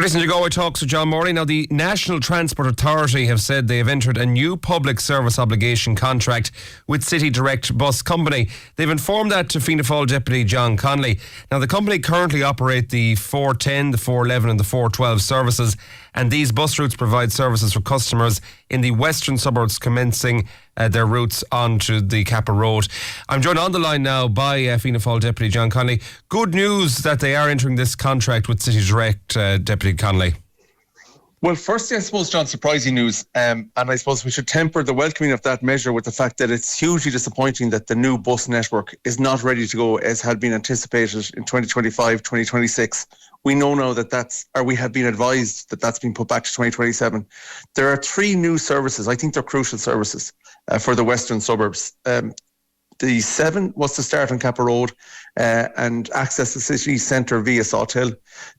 Listen to Galway Talks with John Morley. Now, the National Transport Authority have said they have entered a new public service obligation contract with City Direct Bus Company. They've informed that to Fianna Fáil Deputy John Connolly. Now, the company currently operate the 410, the 411 and the 412 services, and these bus routes provide services for customers in the western suburbs, commencing their routes onto the Capper Road. I'm joined on the line now by Fianna Fáil Deputy John Connolly. Good news that they are entering this contract with City Direct, Deputy Connolly. Well, firstly, I suppose, John, surprising news. And I suppose we should temper the welcoming of that measure with the fact that it's hugely disappointing that the new bus network is not ready to go as had been anticipated in 2025, 2026. We know now that we have been advised that that's been put back to 2027. There are 3 new services. I think they're crucial services for the western suburbs. The 7 was to start on Capper Road and access the city centre via Sawtell.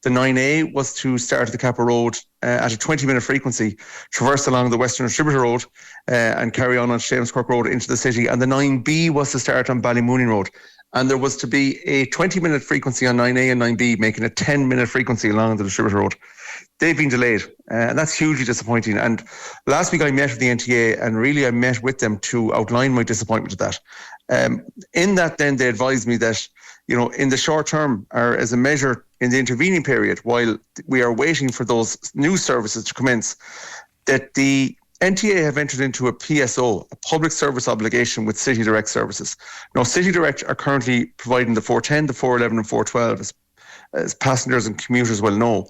The 9A was to start at the Capper Road at a 20-minute frequency, traverse along the Western Distributor Road and carry on James Cork Road into the city. And the 9B was to start on Ballymooning Road. And there was to be a 20-minute frequency on 9A and 9B, making a 10-minute frequency along the Distributor Road. They've been delayed, and that's hugely disappointing. And last week I met with the NTA, and really I met with them to outline my disappointment with that. In that, then they advised me that, in the short term, or as a measure in the intervening period, while we are waiting for those new services to commence, that the NTA have entered into a PSO, a public service obligation with City Direct services. Now, City Direct are currently providing the 410, the 411 and 412 as passengers and commuters will know.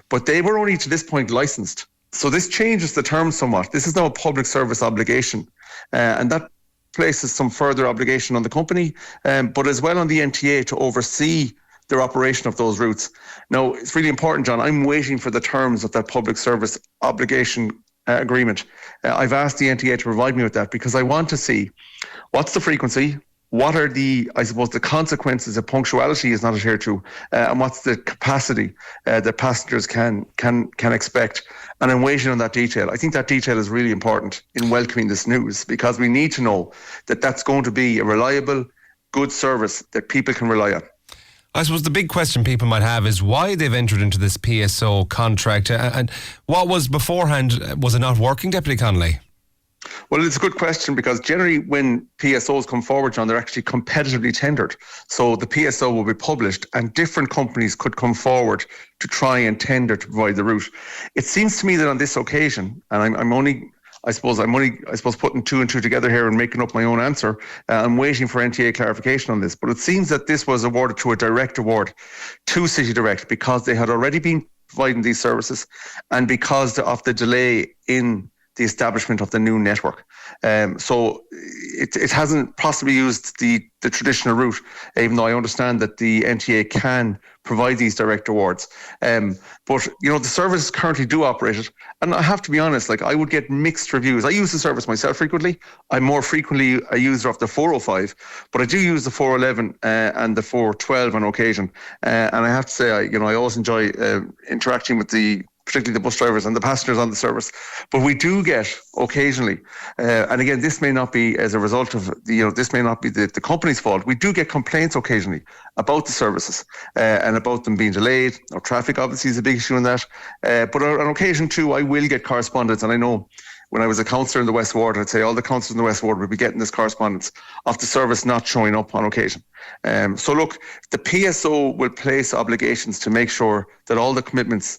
But they were only to this point licensed. So this changes the terms somewhat. This is now a public service obligation, and that places some further obligation on the company, but as well on the NTA to oversee their operation of those routes. Now, it's really important, John. I'm waiting for the terms of that public service obligation agreement. I've asked the NTA to provide me with that because I want to see what's the frequency, what are the consequences if punctuality is not adhered to, and what's the capacity that passengers can expect. And I'm waiting on that detail. I think that detail is really important in welcoming this news, because we need to know that that's going to be a reliable, good service that people can rely on. I suppose the big question people might have is why they've entered into this PSO contract, and what was beforehand, was it not working, Deputy Connolly? Well, it's a good question, because generally when PSOs come forward, John, they're actually competitively tendered. So the PSO will be published and different companies could come forward to try and tender to provide the route. It seems to me that on this occasion, and I'm only putting 2 and 2 together here and making up my own answer. I'm waiting for NTA clarification on this, but it seems that this was awarded to a direct award to City Direct because they had already been providing these services and because of the delay in the establishment of the new network. So it hasn't possibly used the traditional route, even though I understand that the NTA can provide these direct awards. But, the services currently do operate it. And I have to be honest, I would get mixed reviews. I use the service myself frequently. I'm more frequently a user of the 405, but I do use the 411 and the 412 on occasion. And I have to say, I always enjoy interacting with particularly the bus drivers and the passengers on the service. But we do get occasionally, and again, this may not be as a result of, this may not be the company's fault. We do get complaints occasionally about the services and about them being delayed. Or traffic obviously is a big issue in that. But on occasion too, I will get correspondence, and I know when I was a councillor in the West Ward, I'd say all the councillors in the West Ward would be getting this correspondence of the service not showing up on occasion. So look, the PSO will place obligations to make sure that all the commitments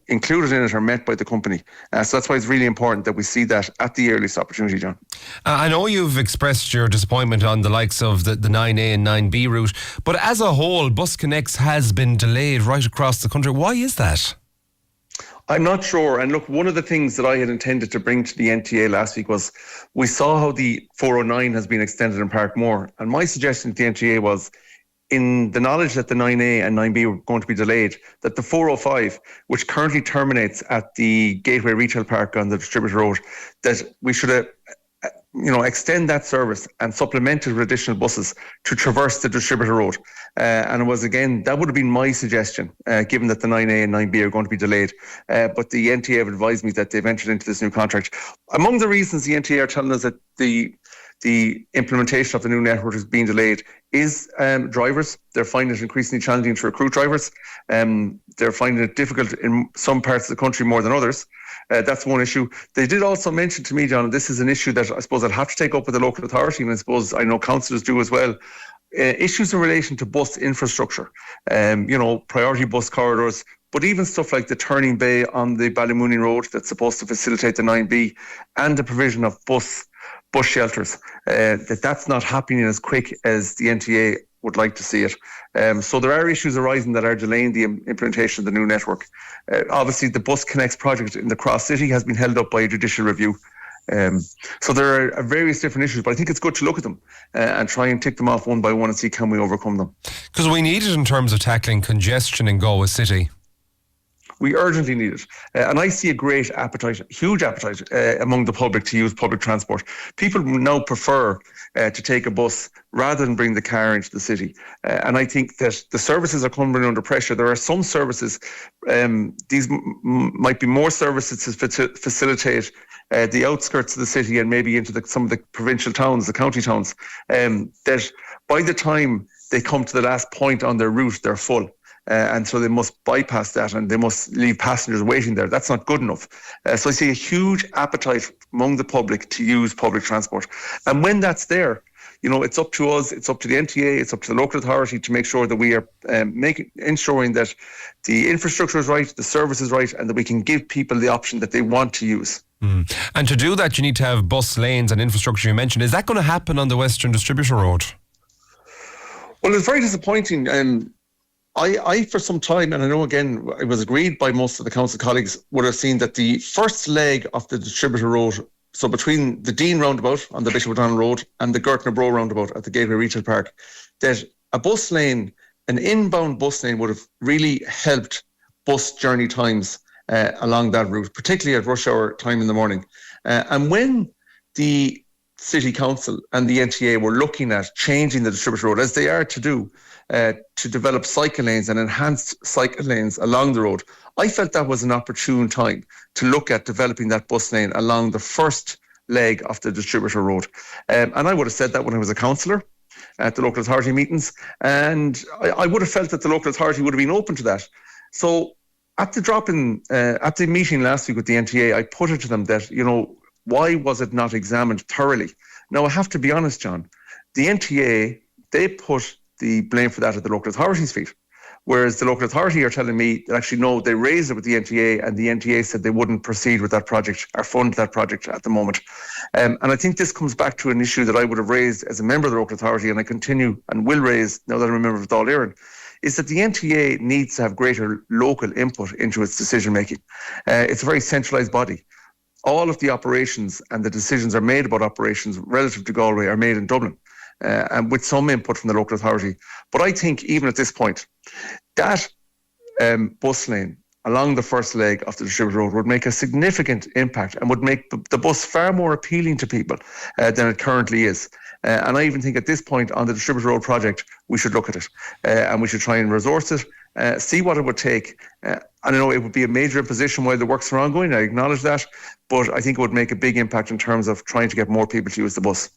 included in it are met by the company. So that's why it's really important that we see that at the earliest opportunity, John. I know you've expressed your disappointment on the likes of the 9A and 9B route, but as a whole, Bus Connects has been delayed right across the country. Why is that? I'm not sure. And look, one of the things that I had intended to bring to the NTA last week was we saw how the 409 has been extended in Parkmore. And my suggestion to the NTA was, in the knowledge that the 9A and 9B were going to be delayed, that the 405, which currently terminates at the Gateway Retail Park on the Distributor Road, that we should extend that service and supplement it with additional buses to traverse the Distributor Road. And it was, again, that would have been my suggestion, given that the 9A and 9B are going to be delayed. But the NTA have advised me that they've entered into this new contract. Among the reasons the NTA are telling us that the the implementation of the new network is being delayed is drivers. They're finding it increasingly challenging to recruit drivers. They're finding it difficult in some parts of the country more than others. That's one issue. They did also mention to me, John, and this is an issue that I suppose I'll have to take up with the local authority, and I suppose I know councillors do as well. Issues in relation to bus infrastructure, priority bus corridors, but even stuff like the turning bay on the Ballymooney Road that's supposed to facilitate the 9B, and the provision of bus shelters, that's not happening as quick as the NTA would like to see it. So there are issues arising that are delaying the implementation of the new network. Obviously, the Bus Connects project in the Cross City has been held up by a judicial review. So there are various different issues, but I think it's good to look at them and try and tick them off one by one and see can we overcome them. Because we need it in terms of tackling congestion in Galway City. We urgently need it. And I see a great appetite, huge appetite among the public to use public transport. People now prefer to take a bus rather than bring the car into the city. And I think that the services are coming under pressure. There are some services, these might be more services to facilitate the outskirts of the city and maybe into some of the provincial towns, the county towns, that by the time they come to the last point on their route, they're full. And so they must bypass that and they must leave passengers waiting there. That's not good enough. So I see a huge appetite among the public to use public transport. And when that's there, it's up to us, it's up to the NTA, it's up to the local authority to make sure that we are ensuring that the infrastructure is right, the service is right, and that we can give people the option that they want to use. And to do that, you need to have bus lanes and infrastructure you mentioned. Is that going to happen on the Western Distributor Road? Well, it's very disappointing. I, for some time, and I know again, it was agreed by most of the council colleagues, would have seen that the first leg of the Distributor Road, so between the Dean roundabout on the Bishop O'Donnell Road and the Gertner Bro roundabout at the Gateway Retail Park, that a bus lane, an inbound bus lane, would have really helped bus journey times along that route, particularly at rush hour time in the morning. And when the City Council and the NTA were looking at changing the Distributor Road, as they are to do, to develop cycle lanes and enhanced cycle lanes along the road, I felt that was an opportune time to look at developing that bus lane along the first leg of the Distributor Road. And I would have said that when I was a councillor at the local authority meetings, and I would have felt that the local authority would have been open to that. So at the meeting last week with the NTA, I put it to them that, why was it not examined thoroughly? Now, I have to be honest, John, the NTA, they put the blame for that at the local authority's feet. Whereas the local authority are telling me that actually, no, they raised it with the NTA and the NTA said they wouldn't proceed with that project or fund that project at the moment. And I think this comes back to an issue that I would have raised as a member of the local authority, and I continue and will raise now that I'm a member of Dáil Éireann, is that the NTA needs to have greater local input into its decision making. It's a very centralised body. All of the operations and the decisions are made about operations relative to Galway are made in Dublin. And with some input from the local authority. But I think even at this point, that bus lane along the first leg of the Distributor Road would make a significant impact and would make the bus far more appealing to people than it currently is. And I even think at this point on the Distributor Road project, we should look at it and we should try and resource it, see what it would take. I know it would be a major imposition while the works are ongoing, I acknowledge that, but I think it would make a big impact in terms of trying to get more people to use the bus.